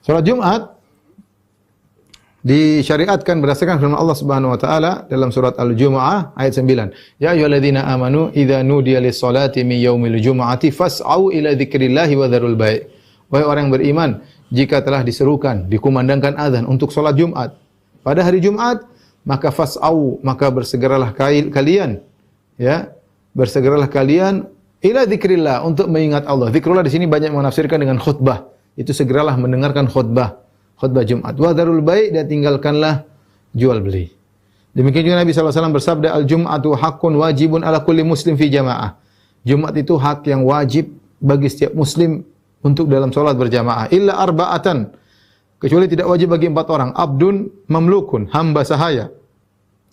Salat Jumat disyariatkan berdasarkan firman Allah Subhanahu wa taala dalam surat Al-Jumu'ah ayat 9. Ya ayyuhalladzina amanu idza nudiya lis-salati min yaumil jumu'ati fas'au ila dzikrillahi wa dzarul bai'. Wahai orang yang beriman, jika telah diserukan, dikumandangkan azan untuk salat Jumat pada hari Jumat, maka fas'au, maka bersegeralah kalian, ya. Bersegeralah kalian ila dzikrillah, untuk mengingat Allah. Zikrullah di sini banyak menafsirkan dengan khutbah. Itu segeralah mendengarkan khutbah Jumat. Wa dzarul bai', dan tinggalkanlah jual beli. Demikian juga Nabi SAW bersabda, al-jum'atu haqqun wajibun ala kulli muslim fi jamaah. Jumat itu hak yang wajib bagi setiap muslim untuk dalam salat berjamaah. Illa arba'atan, kecuali tidak wajib bagi 4 orang. Abdun mamlukun, hamba sahaya.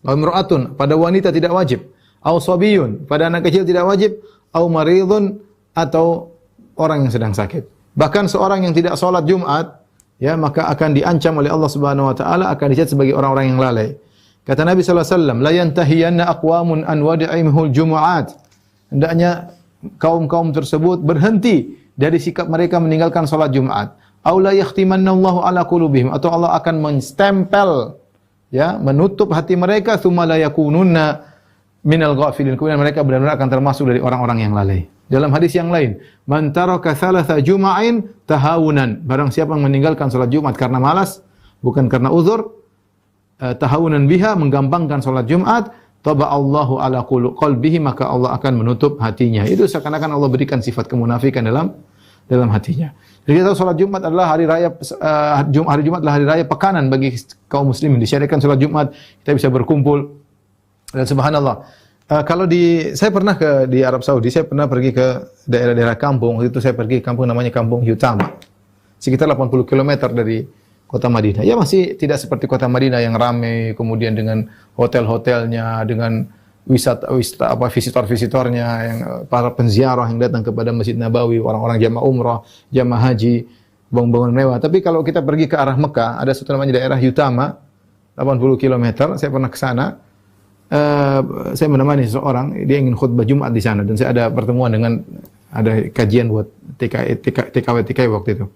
Aw imra'atun, pada wanita tidak wajib. Aw sabiyun, pada anak kecil tidak wajib. Aw maridun, atau orang yang sedang sakit. Bahkan seorang yang tidak salat Jumat, ya, maka akan diancam oleh Allah Subhanahu wa taala, akan dicatat sebagai orang-orang yang lalai. Kata Nabi sallallahu alaihi wasallam, la yantahiyanna aqwamun an wad'ihimul jumu'at. Hendaknya kaum-kaum tersebut berhenti dari sikap mereka meninggalkan salat Jumat. Aw la yahtimannallahu ala qulubihim, atau Allah akan menstempel, ya, menutup hati mereka, tsumma la yakununna minal ghafilin, kemudian mereka benar-benar akan termasuk dari orang-orang yang lalai. Dalam hadis yang lain, man taraka thalatha juma'in tahawunan, barang siapa yang meninggalkan salat Jumat karena malas, bukan karena uzur, tahawunan biha, menggampangkan salat Jumat, taba'allahu ala qalbihi, maka Allah akan menutup hatinya. Itu seakan-akan Allah berikan sifat kemunafikan dalam hatinya. Jadi kita tahu salat Jumat adalah hari raya, hari Jumat adalah hari raya pekanan bagi kaum muslimin. Disyariatkan salat Jumat, kita bisa berkumpul. Dan subhanallah, kalau saya pernah di Arab Saudi, saya pernah pergi ke daerah-daerah kampung. Waktu itu saya pergi ke kampung namanya Kampung Yutama, sekitar 80 km dari kota Madinah. Ya masih tidak seperti kota Madinah yang ramai, kemudian dengan hotel-hotelnya, dengan visitor-visitornya, yang para penziarah yang datang kepada Masjid Nabawi, orang-orang jamaah umrah, jamaah haji, bangunan mewah. Tapi kalau kita pergi ke arah Mekah, ada satu namanya daerah Yutama, 80 km. Saya pernah ke sana. Saya menemani seseorang, dia ingin khutbah Jumat di sana, dan saya ada pertemuan dengan, ada kajian buat TKW waktu itu.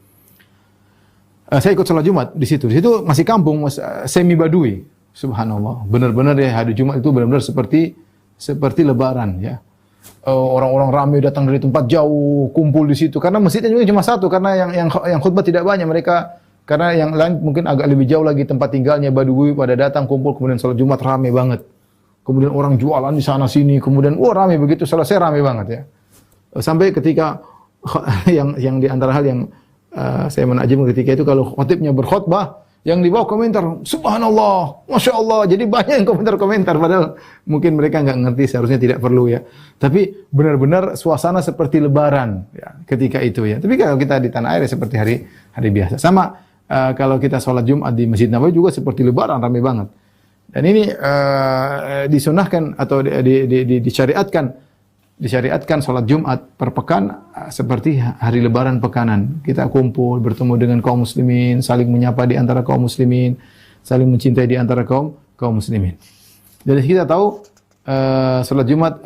Saya ikut sholat Jumat di situ. Di situ masih kampung, semi badui. Subhanallah, benar-benar ya, hari Jumat itu benar-benar seperti Lebaran, ya. Orang-orang ramai datang dari tempat jauh, kumpul di situ. Karena masjidnya juga cuma satu, karena yang khutbah tidak banyak mereka. Karena yang lain mungkin agak lebih jauh lagi tempat tinggalnya, badui pada datang kumpul, kemudian sholat Jumat ramai banget. Kemudian orang jualan di sana sini, kemudian ramai begitu, selesai ramai banget, ya. Sampai ketika yang di antara hal yang saya menakjub ketika itu, kalau khotibnya berkhutbah, yang dibawa komentar, subhanallah, masya Allah. Jadi banyak yang komentar-komentar, padahal mungkin mereka nggak ngerti, seharusnya tidak perlu, ya. Tapi benar-benar suasana seperti Lebaran, ya, ketika itu, ya. Tapi kalau kita di tanah air seperti hari biasa. Sama kalau kita sholat Jumat di Masjid Nabawi juga seperti Lebaran, ramai banget. Dan ini disunahkan atau disyariatkan salat Jumat per pekan seperti hari Lebaran pekanan. Kita kumpul, bertemu dengan kaum muslimin, saling menyapa di antara kaum muslimin, saling mencintai di antara kaum muslimin. Jadi kita tahu salat Jumat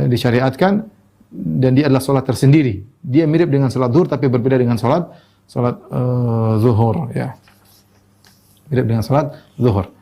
disyariatkan, dan dia adalah salat tersendiri. Dia mirip dengan salat zuhur tapi berbeda dengan salat zuhur, ya. Mirip dengan salat zuhur.